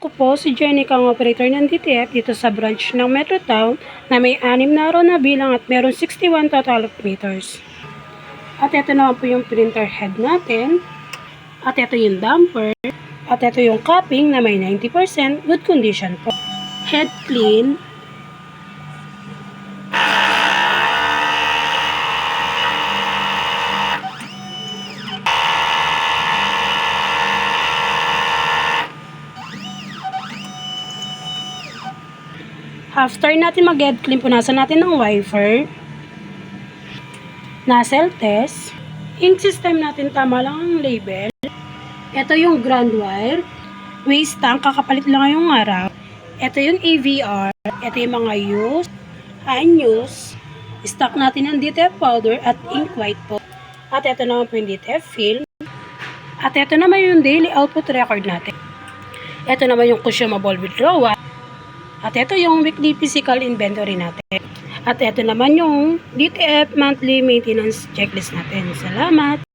Ako po si Jenny, kang operator ng DTF dito sa branch ng Metro Town na may 6 na araw na bilang at meron 61 total of meters. At ito naman po yung printer head natin. At ito yung damper. At ito yung capping na may 90% good condition po. Head clean. After natin mag-head clean, punasan natin ng wiper. Nozzle test. Ink system natin, tama lang ang label. Ito yung ground wire. Waste tank, kakapalit lang yung araw. Ito yung AVR. Ito yung mga use, unused. Stock natin ng DTF powder at ink white po. At ito naman po yung DTF film. At ito naman yung daily output record natin. Ito naman yung consumable withdrawal. At ito yung weekly physical inventory natin. At ito naman yung DTF monthly maintenance checklist natin. Salamat!